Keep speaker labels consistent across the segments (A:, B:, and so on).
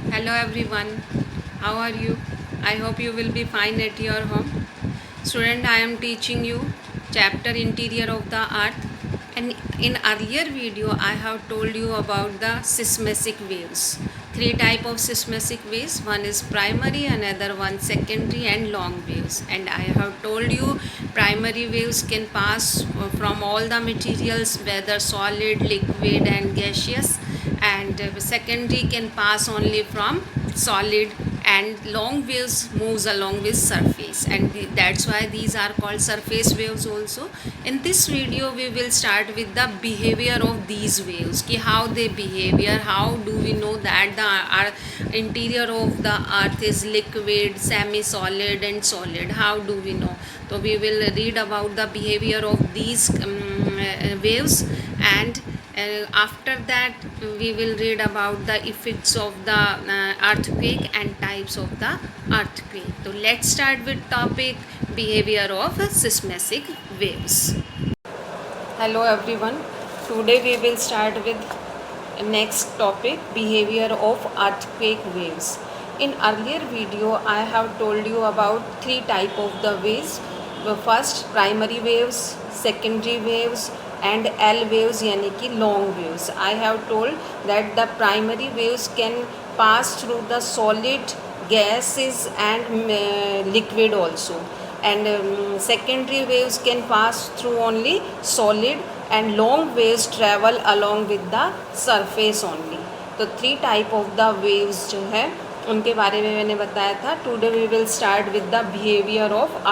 A: Hello everyone, how are you? I hope you will be fine at your home. Student, I am teaching you chapter Interior of the Earth, and in earlier video I have told you about the seismic waves. Three type of seismic waves, one is primary, another one secondary and long waves. And I have told you primary waves can pass from all the materials, whether solid, liquid and gaseous, and secondary can pass only from solid, and long waves moves along with surface, and that's why these are called surface waves also. In this video we will start with the behavior of these waves, ki how they behavior, how do we know that the our interior of the earth is liquid, semi solid and solid, how do we know? So we will read about the behavior of these waves, and after that we will read about the effects of the earthquake and types of the earthquake. So let's start with topic behavior of seismic waves. Hello everyone, today we will start with next topic behavior of earthquake waves. In earlier video I have told you about three type of the waves. First primary waves, secondary waves and L waves, यानी कि long waves. I have told that the primary waves can pass through the solid, gases and liquid also, and secondary waves can pass through only solid, and long waves travel along with the surface only. तो three type of the waves जो है उनके बारे में मैंने बताया था. Today we will start with the behaviour of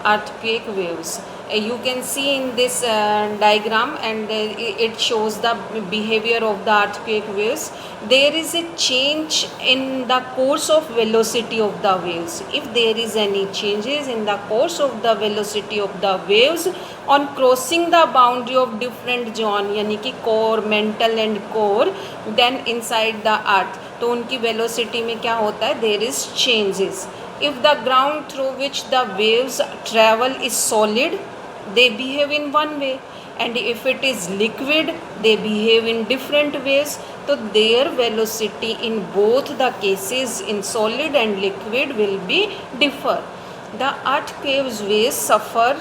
A: earthquake waves. You can see in this diagram, and it shows the behavior of the earthquake waves. There is a change in the course of velocity of the waves. If there is any changes in the course of the velocity of the waves on crossing the boundary of different zone, यानी कि core, mantle and core, then inside the earth, तो उनकी velocity में क्या होता है? There is changes. If the ground through which the waves travel is solid, they behave in one way, and if it is liquid they behave in different ways. So their velocity in both the cases, in solid and liquid, will be differ. The earthquake waves suffer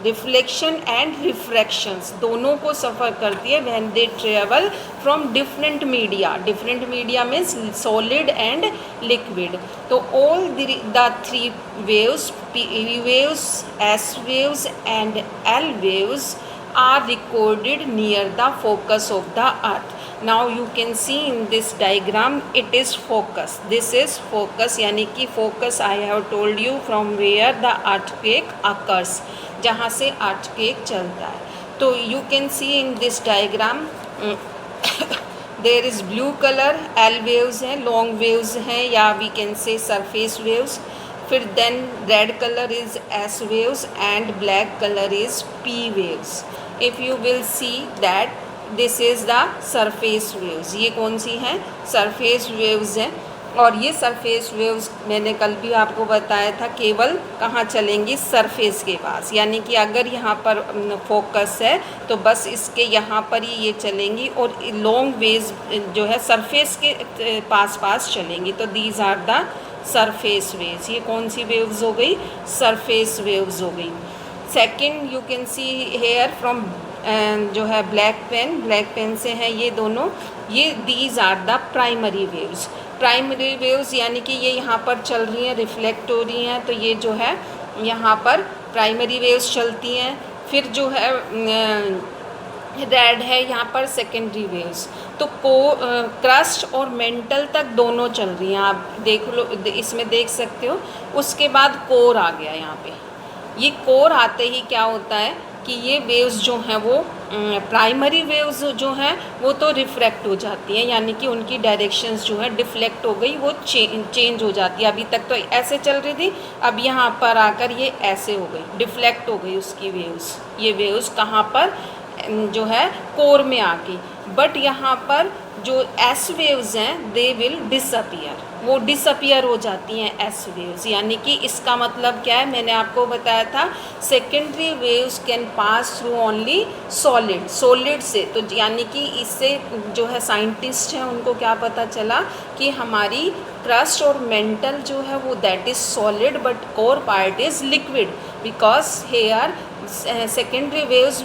A: reflection and refractions, दोनों को सफ़र करती है when they travel from different media means solid and liquid. तो all the three waves, P waves, S waves and L waves, are recorded near the focus of the earth. Now you can see in this diagram, it is focus. This is focus, यानी कि focus I have told you from where the earthquake occurs, जहाँ से earthquake चलता है. तो you can see in this diagram there is blue color, L waves हैं, long waves हैं, या we can say surface waves. फिर then red color is S waves and black color is P waves. If you will see that this is the surface waves, ये कौन सी हैं? surface waves हैं. और ये surface waves मैंने कल भी आपको बताया था केवल कहाँ चलेंगी? सरफेस के पास, यानी कि अगर यहाँ पर फोकस है तो बस इसके यहाँ पर ही ये चलेंगी, और लॉन्ग वेव्स जो है सरफेस के पास चलेंगी. तो these are the surface waves. ये कौन सी वेव्स हो गई? सरफेस वेव्स हो गई. Second, you can see here from जो है ब्लैक पेन से हैं ये दोनों. ये these are the primary waves. Primary waves यानी कि ये यहाँ पर चल रही हैं, रिफ्लेक्ट हो रही हैं, तो ये जो है यहाँ पर प्राइमरी वेव्स चलती हैं. फिर जो है रेड है यहाँ पर सेकेंडरी वेव्स. तो क्रस्ट और मेंटल तक दोनों चल रही हैं. आप देख लो, इसमें देख सकते हो. उसके बाद कोर आ गया यहाँ पे. ये कोर आते ही क्या होता है कि ये वेव्स जो हैं वो प्राइमरी वेव्स जो हैं वो तो रिफ्रैक्ट हो जाती हैं, यानी कि उनकी डायरेक्शंस जो है डिफ्लेक्ट हो गई, वो चेंज हो जाती है. अभी तक तो ऐसे चल रही थी, अब यहाँ पर आकर ये ऐसे हो गई, डिफ्लेक्ट हो गई उसकी वेव्स. ये वेव्स कहाँ पर? जो है कोर में आके. बट यहाँ पर जो एस वेव्स हैं दे विल डिसअपियर, वो डिसअपियर हो जाती हैं एस वेव्स। यानी कि इसका मतलब क्या है, मैंने आपको बताया था secondary waves can pass through only solid से। तो यानी कि इससे जो है साइंटिस्ट हैं उनको क्या पता चला कि हमारी क्रस्ट और मेंटल जो है वो that is solid but core part is liquid, because here secondary waves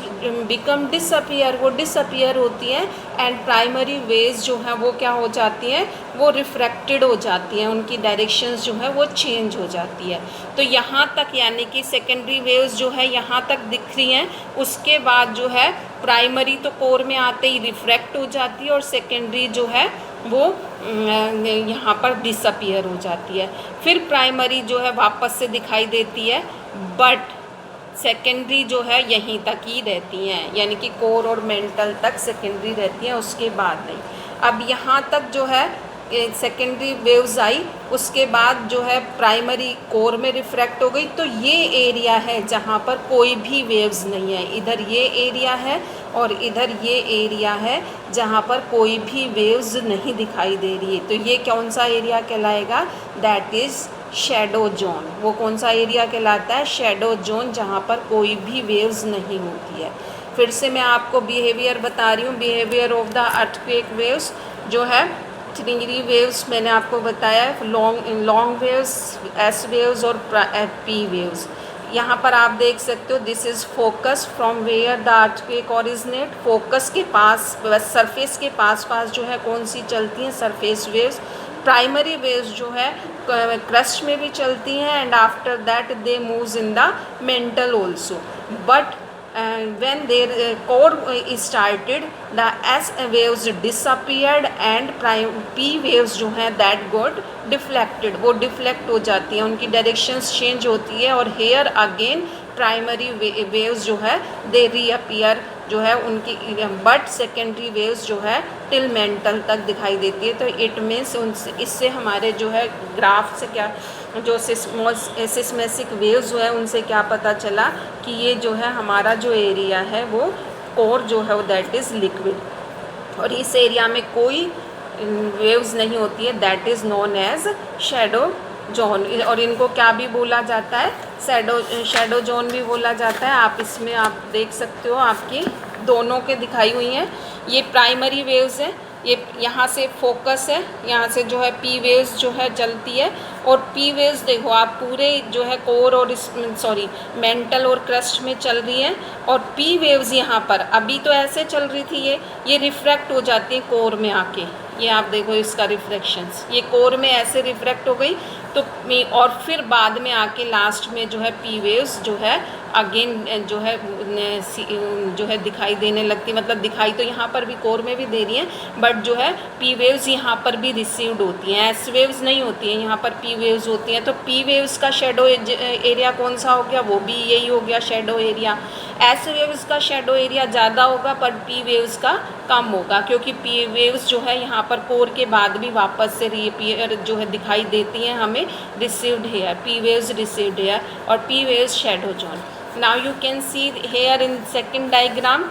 A: become disappear, वो डिसअपियर होती हैं एंड प्राइमरी वेव्स जो है वो क्या हो जाती हैं, वो रिफ्रैक्टेड हो जाती हैं, उनकी डायरेक्शंस जो है वो चेंज हो जाती है। तो यहाँ तक यानी कि सेकेंडरी वेव्स जो है यहाँ तक दिख रही हैं, उसके बाद जो है प्राइमरी तो कोर में आते ही रिफ्रैक्ट हो जाती है और सेकेंडरी जो है वो यहाँ पर डिसअपियर हो जाती है। फिर प्राइमरी जो है वापस से दिखाई देती है, बट सेकेंडरी जो है यहीं तक ही रहती हैं, यानी कि कोर और मेंटल तक सेकेंडरी रहती हैं, उसके बाद नहीं। अब यहाँ तक जो है सेकेंडरी वेव्स आई, उसके बाद जो है प्राइमरी कोर में रिफ्रैक्ट हो गई। तो ये एरिया है जहाँ पर कोई भी वेव्स नहीं है, इधर ये एरिया है और इधर ये एरिया है जहाँ पर कोई भी वेव्स नहीं दिखाई दे रही है। तो ये कौन सा एरिया कहलाएगा, दैट इज़ शैडो जोन। वो कौन सा एरिया कहलाता है, शैडो जोन, जहाँ पर कोई भी वेव्स नहीं होती है। फिर से मैं आपको बिहेवियर बता रही हूँ, behaviour of the earthquake waves जो है, 3 वेव्स मैंने आपको बताया है, लॉन्ग वेव्स, एस वेव्स और पी वेव्स। यहाँ पर आप देख सकते हो this is focus from where the earthquake originate. Focus के पास, सरफेस के पास जो है कौन सी चलती हैं, सरफेस वेव्स। प्राइमरी वेव्स जो है क्रस्ट में भी चलती हैं and after that they moves in the mental also, but when their core is started the S waves disappeared and P waves जो हैं that got deflected, वो डिफ्लेक्ट हो जाती हैं, उनकी डायरेक्शंस चेंज होती है और हेयर अगेन प्राइमरी वेव्स जो है दे रीअपियर जो है उनकी, बट सेकेंडरी वेव्स जो है टिल मेंटल तक दिखाई देती है। तो इट मीन्स उनसे, इससे हमारे जो है ग्राफ से क्या, जो सिस्मेसिक वेव्स जो है उनसे क्या पता चला कि ये जो है हमारा जो एरिया है वो कोर जो है वो दैट इज़ लिक्विड और इस एरिया में कोई वेव्स नहीं होती है, that is known as shadow zone. और इनको क्या भी बोला जाता है, शैडो जोन भी बोला जाता है। आप इसमें आप देख सकते हो, आपकी दोनों के दिखाई हुई हैं। ये प्राइमरी वेव्स हैं, ये यहाँ से फोकस है, यहाँ से जो है पी वेव्स जो है चलती है और पी वेव्स देखो आप पूरे जो है कोर और मेंटल और क्रस्ट में चल रही हैं और पी वेव्स यहाँ पर अभी तो ऐसे चल रही थी, ये रिफ्रैक्ट हो जाती है कोर में आके। ये आप देखो इसका रिफ्लेक्शंस, ये कोर में ऐसे रिफ्रैक्ट हो गई तो और फिर बाद में आके लास्ट में जो है पी वेव्स जो है अगेन जो है दिखाई देने लगती, मतलब दिखाई तो यहाँ पर भी कोर में भी दे रही हैं, बट जो है पी वेव्स यहाँ पर भी रिसीव्ड होती हैं, एस वेव्स नहीं होती हैं, यहाँ पर पी वेव्स होती हैं। तो पी वेव्स का शेडो एरिया कौन सा हो गया, वो भी यही हो गया शेडो एरिया। एस वेव्स का शेडो एरिया ज़्यादा होगा पर पी वेव्स का कम होगा, क्योंकि पी वेव्स जो है यहाँ पर कोर के बाद भी वापस से रीअपीयर जो है दिखाई देती हैं हमें received here, P waves received here और P waves shadow zone. Now you can see here in second diagram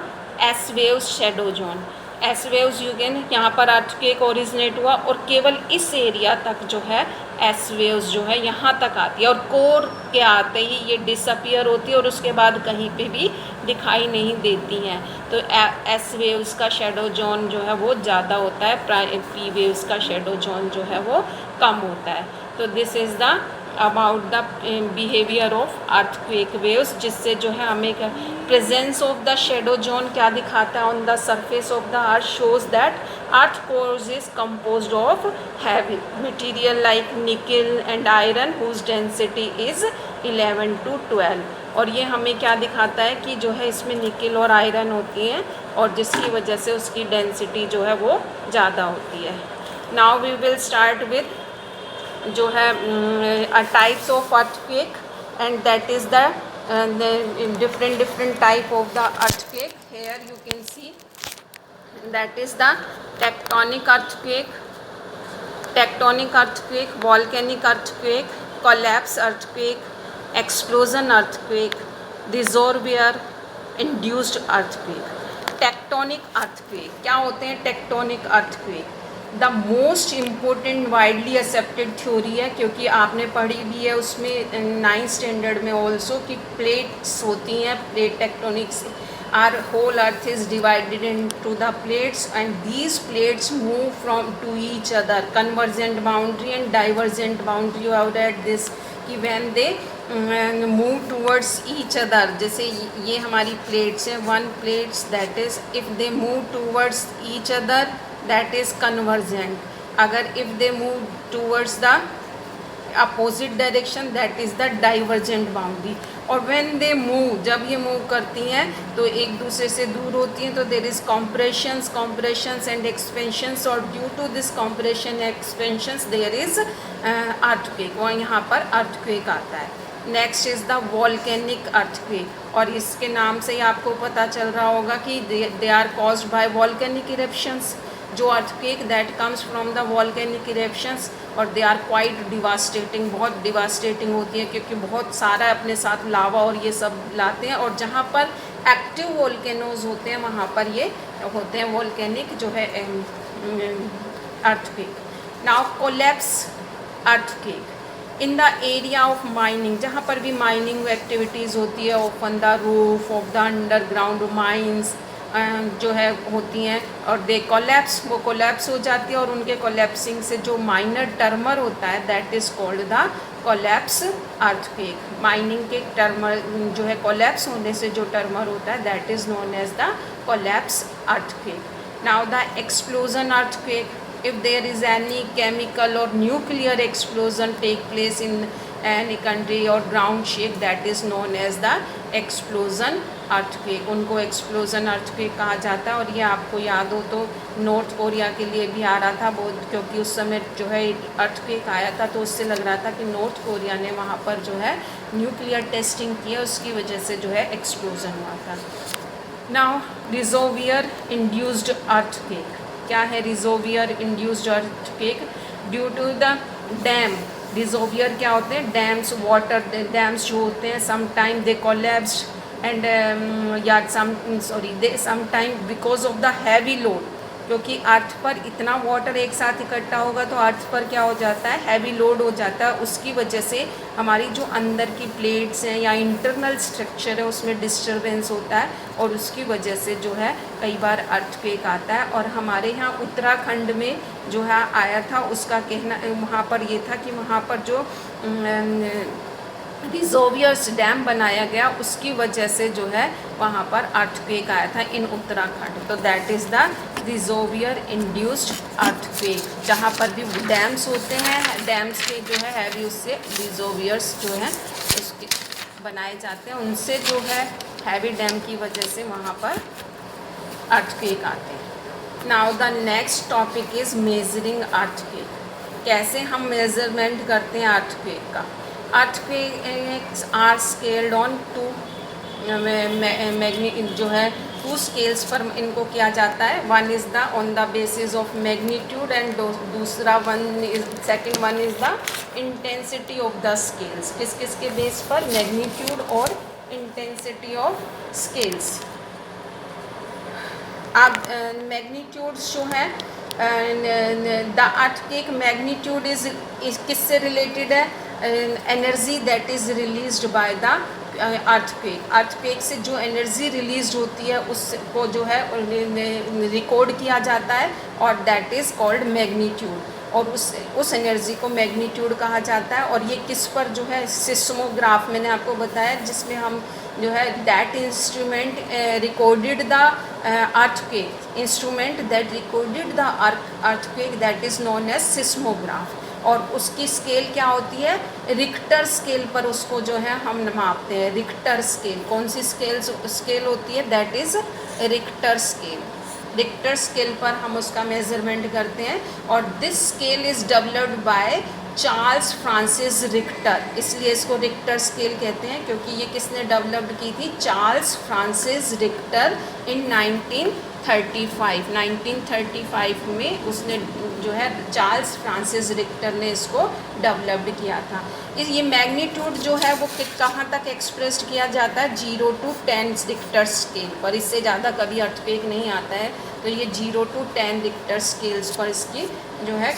A: S waves shadow zone। S waves you can, यहाँ पर अर्थक्वेक ओरिजिनेट हुआ और केवल इस एरिया तक जो है S waves जो है यहाँ तक आती है और कोर के आते ही ये डिसअपियर होती है और उसके बाद कहीं पे भी दिखाई नहीं देती हैं। तो S waves का शेडो जोन जो है वो ज़्यादा होता है, P waves का शेडो जोन जो है वो कम होता है। तो this is the about the behaviour of earthquake waves, जिससे जो है हमें presence of the shadow zone क्या दिखाता है on the surface of the earth, shows that earth cores is composed of heavy material like nickel and iron whose density is 11 to 12। और ये हमें क्या दिखाता है कि जो है इसमें निकल और आयरन होती हैं और जिसकी वजह से उसकी डेंसिटी जो है वो ज़्यादा होती है। Now we will start with जो है types of earthquake and that is the different type of the earthquake। Here you can see that is the tectonic earthquake, volcanic earthquake, collapse earthquake, explosion earthquake, reservoir induced earthquake। Tectonic tectonic earthquake. क्या होते हैं tectonic earthquake? The most important widely accepted theory है, क्योंकि आपने पढ़ी भी है उसमें 9th स्टैंडर्ड में ऑल्सो कि प्लेट्स होती हैं, plate tectonics. Our whole earth is divided into the plates and these plates move from to each other, convergent boundary and divergent boundary. You have read this कि when they move towards each other, जैसे ये हमारी plates हैं, one plates that is if they move towards each other that is convergent. अगर if they move towards the opposite direction that is the divergent boundary. और when they move, जब ये move करती हैं तो एक दूसरे से दूर होती हैं, तो there is compressions and expansions, और due to this compression expansions there is earthquake. वहाँ यहाँ पर अर्थक्वेक आता है। Next is the volcanic earthquake, और इसके नाम से ही आपको पता चल रहा होगा कि they are caused by volcanic eruptions. जो earthquake that comes from the volcanic eruptions, और दे आर क्वाइट डिवास्टेटिंग, बहुत डिवास्टेटिंग होती है, क्योंकि बहुत सारा अपने साथ लावा और ये सब लाते हैं। और जहाँ पर एक्टिव वोल्केनोज होते हैं वहाँ पर ये होते हैं वॉल्केनिक जो है earthquake. Now collapse earthquake in the area of mining, जहाँ पर भी माइनिंग एक्टिविटीज़ होती है, on the roof of the underground mines जो है होती हैं, और दे कोलैप्स, वो कोलैप्स हो जाती है, और उनके कोलैप्सिंग से जो माइनर टर्मर होता है that is called the collapse earthquake. Mining के टर्मर जो है कोलैप्स होने से जो टर्मर होता है that is known as the collapse earthquake. Now the explosion earthquake, if there is any chemical or nuclear explosion take place in any country or ground shake that is known as the explosion earthquake। उनको explosion earthquake कहा जाता है। और ये आपको याद हो तो नॉर्थ कोरिया के लिए भी आ रहा था बहुत, क्योंकि उस समय जो है earthquake आया था तो उससे लग रहा था कि नॉर्थ कोरिया ने वहाँ पर जो है न्यूक्लियर टेस्टिंग किया, उसकी वजह से जो है एक्सप्लोजन हुआ था। नाउ रिजोवियर इंड्यूस्ड अर्थक्वेक, क्या है reservoir induced earthquake? Due to the dam, reservoir क्या होते हैं? डैम्स, वाटर डैम्स जो होते हैं, some time they collapsed and या some time because of the heavy load, क्योंकि अर्थ पर इतना वाटर एक साथ इकट्ठा होगा तो अर्थ पर क्या हो जाता है? हैवी लोड हो जाता है। उसकी वजह से हमारी जो अंदर की प्लेट्स हैं या इंटरनल स्ट्रक्चर है उसमें डिस्टरबेंस होता है, और उसकी वजह से जो है कई बार अर्थक्वेक आता है। और हमारे यहाँ उत्तराखंड में जो है आया था, उसका कहना वहाँ पर ये था कि वहाँ पर जो रिजोवियर्स डैम बनाया गया उसकी वजह से जो है वहाँ पर अर्थक्वेक आया था इन उत्तराखंड। तो that is the reservoir induced earthquake. जहाँ पर भी डैम्स होते हैं, डैम्स के जो है हैवी उससे रिजोवियर्स जो है उसके बनाए जाते हैं, उनसे जो है हैवी डैम की वजह से वहाँ पर अर्थक्वेक आते हैं। Now the next topic is measuring earthquake. कैसे हम मेजरमेंट करते हैं अर्थक्वेक का? Earthquakes are scaled on to जो है 2 स्केल्स पर इनको किया जाता है। One is the on the basis of magnitude and दूसरा second one is the intensity of the scales. किस किस के बेस पर? मैग्नीट्यूड और इंटेंसिटी ऑफ स्केल्स। अब मैग्नीट्यूड जो है द अर्थक्वेक मैग्नीट्यूड इज किससे रिलेटेड है? Energy that is released by the earthquake. Earthquake से जो एनर्जी रिलीज होती है उसको जो है रिकॉर्ड किया जाता है, और दैट इज़ कॉल्ड मैग्नीट्यूड, और उस एनर्जी को मैग्नीट्यूड कहा जाता है। और ये किस पर जो है? सिस्मोग्राफ मैंने आपको बताया, जिसमें हम जो है that instrument recorded the earthquake, instrument that recorded the earthquake that is known as seismograph. और उसकी स्केल क्या होती है? रिक्टर स्केल पर उसको जो है हम मापते हैं। रिक्टर स्केल, कौन सी स्केल होती है? That is Richter scale. Richter scale पर हम उसका मेजरमेंट करते हैं, और this scale is developed by Charles Francis Richter. इसलिए इसको रिक्टर स्केल कहते हैं, क्योंकि ये किसने डेवलप्ड की थी? चार्ल्स फ्रांसिस रिक्टर इन 19 1935 में उसने जो है चार्ल्स फ्रांसिस रिक्टर ने इसको डेवलप्ड किया था। ये मैग्नीट्यूड जो है वो कहाँ तक एक्सप्रेस्ड किया जाता है, 0 to 10 रिक्टर स्केल पर, इससे ज़्यादा कभी अर्थक्वेक नहीं आता है। तो ये 0 to 10 रिक्टर स्केल्स पर इसकी जो है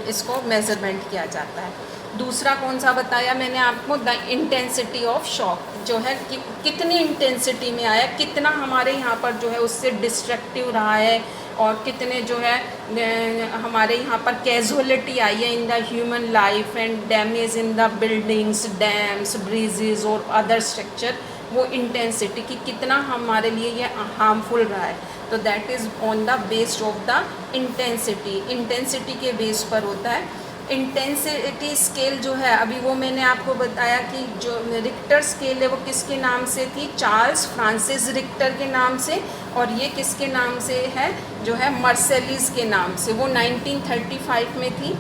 A: इसको मेज़रमेंट किया जाता है। दूसरा कौन सा बताया मैंने आपको, द इंटेंसिटी ऑफ शॉक, जो है कि कितनी इंटेंसिटी में आया, कितना हमारे यहाँ पर जो है उससे डिस्ट्रक्टिव रहा है, और कितने जो है हमारे यहाँ पर कैजुअलिटी आई है in the human life and damage in the buildings, dams, bridges और अदर स्ट्रक्चर, वो इंटेंसिटी की कितना हमारे लिए ये हार्मफुल रहा है। तो that is on the based of the intensity के बेस पर होता है। इंटेंसिटी स्केल जो है, अभी वो मैंने आपको बताया कि जो रिक्टर स्केल है वो किसके नाम से थी, चार्ल्स फ्रांसिस रिक्टर के नाम से, और ये किसके नाम से है, जो है मर्सेलिस के नाम से, वो 1935 में थी।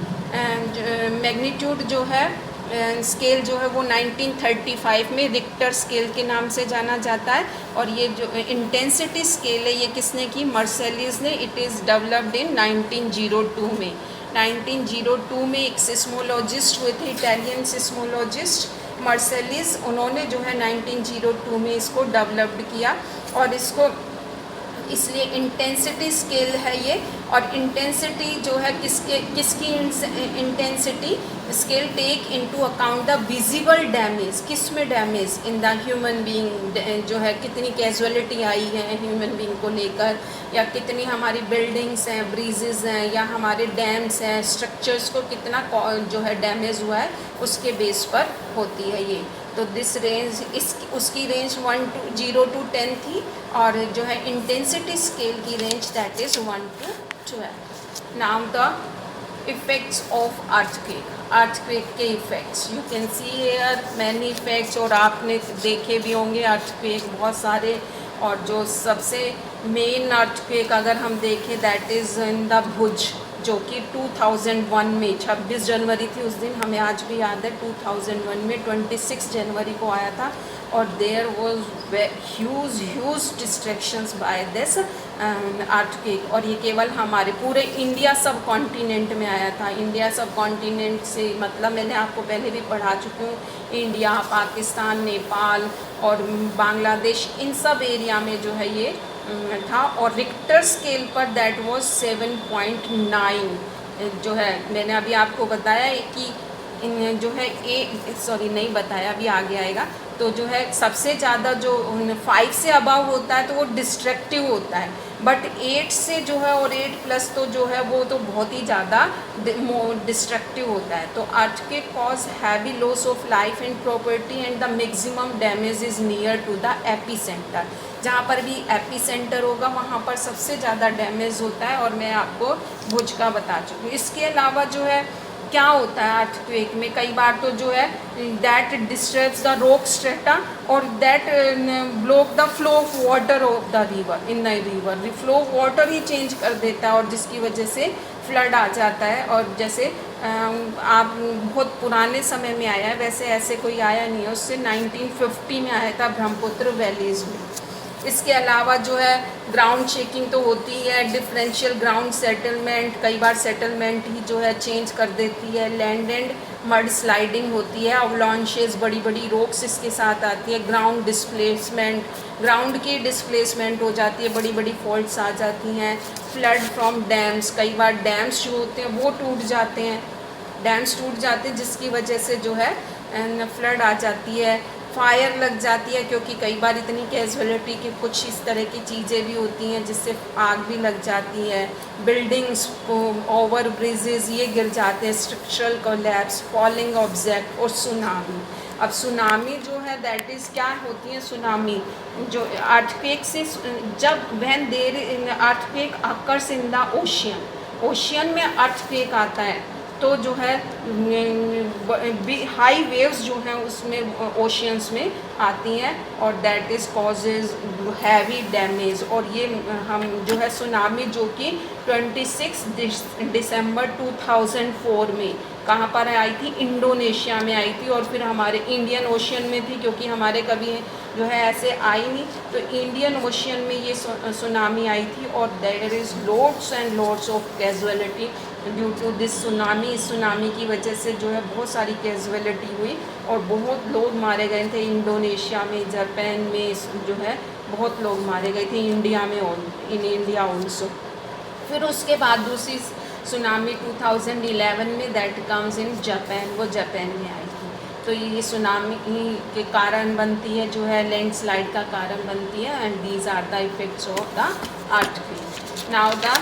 A: मैग्नीट्यूड जो है स्केल जो है वो 1935 में रिक्टर स्केल के नाम से जाना जाता है। और ये जो इंटेंसिटी स्केल है ये किसने की, मर्सेलिस ने। इट इज़ डेवलप्ड इन 1902 में। 1902 में एक सिस्मोलॉजिस्ट हुए थे, इटालियन सिस्मोलॉजिस्ट मर्सेलिस, उन्होंने जो है 1902 में इसको डेवलप्ड किया। और इसको इसलिए इंटेंसिटी स्केल है ये। और इंटेंसिटी जो है किसकी intensity scale take into account the visible damage, किस में damage, in the human being, जो है कितनी कैजुअलिटी आई है ह्यूमन बीइंग को लेकर, या कितनी हमारी बिल्डिंग्स हैं, ब्रीजेस हैं, या हमारे डैम्स हैं, स्ट्रक्चर्स को कितना जो है डैमेज हुआ है, उसके बेस पर होती है ये। तो दिस रेंज उसकी रेंज 0 to 10 थी, और जो है इंटेंसिटी स्केल की range that is 1 to 12। Now the effects of earthquake के effects, you can see here many effects, और आपने देखे भी होंगे अर्थक्वेक बहुत सारे। और जो सबसे मेन अर्थक्वेक अगर हम देखें दैट इज़ इन द भुज, जो कि 2001 में 26 जनवरी थी उस दिन, हमें आज भी याद है। 2001 में 26 जनवरी को आया था, और there was huge destructions by this earthquake. और ये केवल हमारे पूरे इंडिया सब कॉन्टिनेंट में आया था। इंडिया सब कॉन्टिनेंट से मतलब मैंने आपको पहले भी पढ़ा चुकी हूँ, इंडिया, पाकिस्तान, नेपाल और बांग्लादेश, इन सब एरिया में जो है ये था। और रिक्टर स्केल पर दैट वाज 7.9, जो है मैंने अभी आपको बताया कि जो है नहीं बताया, अभी आगे आएगा। तो जो है सबसे ज़्यादा जो 5 से अबव होता है तो वो डिस्ट्रक्टिव होता है, बट 8 से जो है और 8+ तो जो है वो तो बहुत ही ज़्यादा डिस्ट्रक्टिव होता है। तो earthquake cause heavy loss of life and property and the maximum damage is near to the epicentre. जहाँ पर भी एपी सेंटर होगा वहाँ पर सबसे ज़्यादा डैमेज होता है, और मैं आपको भुज का बता चुकी हूँ। इसके अलावा जो है क्या होता है अर्थक्वेक में, कई बार तो जो है that disturbs the rock strata, और that block the flow of water of the river, in the river flow of water ही चेंज कर देता है, और जिसकी वजह से फ्लड आ जाता है। और जैसे आप बहुत पुराने समय में आया है, वैसे ऐसे कोई आया नहीं है, उससे 1950 में आया था ब्रह्मपुत्र वैलीज़ में। इसके अलावा जो है ग्राउंड शेकिंग तो होती है, डिफरेंशियल ग्राउंड सेटलमेंट, कई बार सेटलमेंट ही जो है चेंज कर देती है, लैंड एंड मड स्लाइडिंग होती है, अवलॉन्चेस, बड़ी बड़ी रॉक्स इसके साथ आती है, ग्राउंड डिस्प्लेसमेंट, ग्राउंड की डिस्प्लेसमेंट हो जाती है, बड़ी बड़ी फॉल्ट्स आ जाती हैं, फ्लड फ्रॉम डैम्स, कई बार डैम्स जो होते हैं वो टूट जाते हैं, जिसकी वजह से जो है फ्लड आ जाती है, फायर लग जाती है, क्योंकि कई बार इतनी कैजुअलिटी की कुछ इस तरह की चीज़ें भी होती हैं जिससे आग भी लग जाती है, बिल्डिंग्स, ओवर ब्रिजेस ये गिर जाते हैं, स्ट्रक्चरल कोलैप्स, फॉलिंग ऑब्जेक्ट, और सुनामी। अब सुनामी जो है दैट इज़ क्या होती है, सुनामी जो अर्थक्वेक से जब when there earthquake occurs in the ocean में अर्थक्वेक आता है, तो जो है हाई वेव्स जो हैं उसमें ओशियंस में आती हैं, और that is causes heavy damage. और ये हम जो है सुनामी जो कि 26 दिसंबर 2004 में कहाँ पर आई थी, इंडोनेशिया में आई थी, और फिर हमारे इंडियन ओशियन में थी, क्योंकि हमारे कभी जो है ऐसे आई नहीं। तो इंडियन ओशियन में ये सुनामी आई थी और there is loads and loads of casualty due to this tsunami. इस सुनामी की वजह से जो है बहुत सारी कैजुअलिटी हुई और बहुत लोग मारे गए थे। इंडोनेशिया में, जापान में जो है बहुत लोग मारे गए थे, इंडिया में इन इंडिया ऑल्सो। फिर उसके बाद दूसरी सुनामी 2011 में दैट कम्स इन जापान, वो जापान में आई थी। तो ये सुनामी के कारण बनती है, जो है लैंडस्लाइड का कारण बनती है। And these are the effects of the earthquake. Now the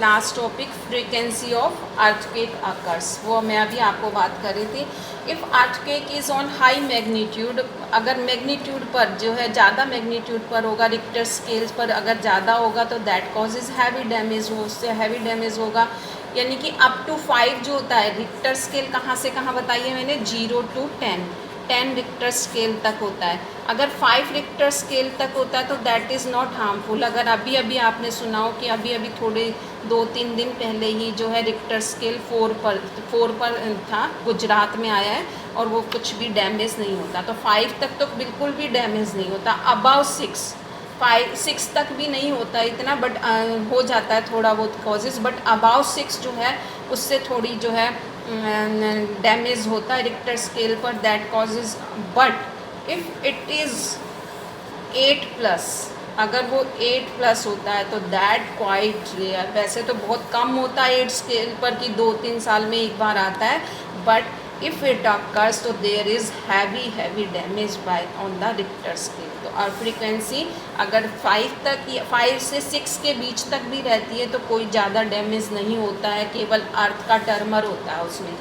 A: last topic, frequency of earthquake occurs. वो मैं अभी आपको बात कर रही थी। If earthquake is on high magnitude, अगर मैग्नीट्यूड पर जो है ज़्यादा मैग्नीट्यूड पर होगा, रिक्टर स्केल्स पर अगर ज़्यादा होगा तो दैट कॉजेज़ हैवी डैमेज, वो उससे हैवी डैमेज होगा। यानी कि अप टू 5 जो होता है रिक्टर स्केल, कहाँ से कहाँ बताइए मैंने, 0 to 10 रिक्टर स्केल तक होता है। अगर 5 रिक्टर स्केल तक होता है तो दैट इज़ नॉट हार्मफुल। अगर अभी अभी आपने सुना हो कि अभी अभी थोड़े 2-3 दिन पहले ही जो है रिक्टर स्केल 4 पर था, गुजरात में आया है और वो कुछ भी डैमेज नहीं होता। तो 5 तक तो बिल्कुल भी डैमेज नहीं होता। अबाउ 6 तक भी नहीं होता इतना, बट हो जाता है थोड़ा बहुत कॉजेज़, बट अबाउ 6 जो है उससे थोड़ी जो है डैमेज होता है रिक्टर स्केल पर, that causes. But if it is 8+, अगर वो 8+ होता है तो दैट क्वाइट रेयर। वैसे तो बहुत कम होता है 8 स्केल पर कि 2-3 साल में एक बार आता है, बट इफ़ इट अकर्स तो there is heavy damage by on the Richter scale. तो और फ्रीक्वेंसी अगर 5 से 6 के बीच तक भी रहती है तो कोई ज़्यादा डैमेज नहीं होता है, केवल अर्थ का टर्मर होता है उसमें।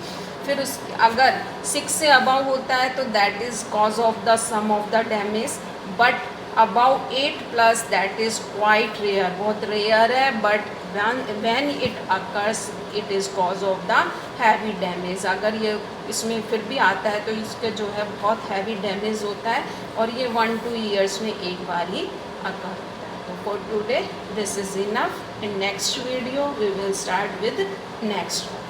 A: फिर उस अगर 6 से अबव होता है तो that is cause of the some of the damage, but above 8+ that is quite rare, बहुत रेयर है, but when it occurs it is cause of the heavy damage. अगर ये इसमें फिर भी आता है तो इसके जो है बहुत हैवी डैमेज होता है और ये 1-2 ईयर्स में एक बार ही अकर होता है। तो for today this is enough. In next video we will start with next.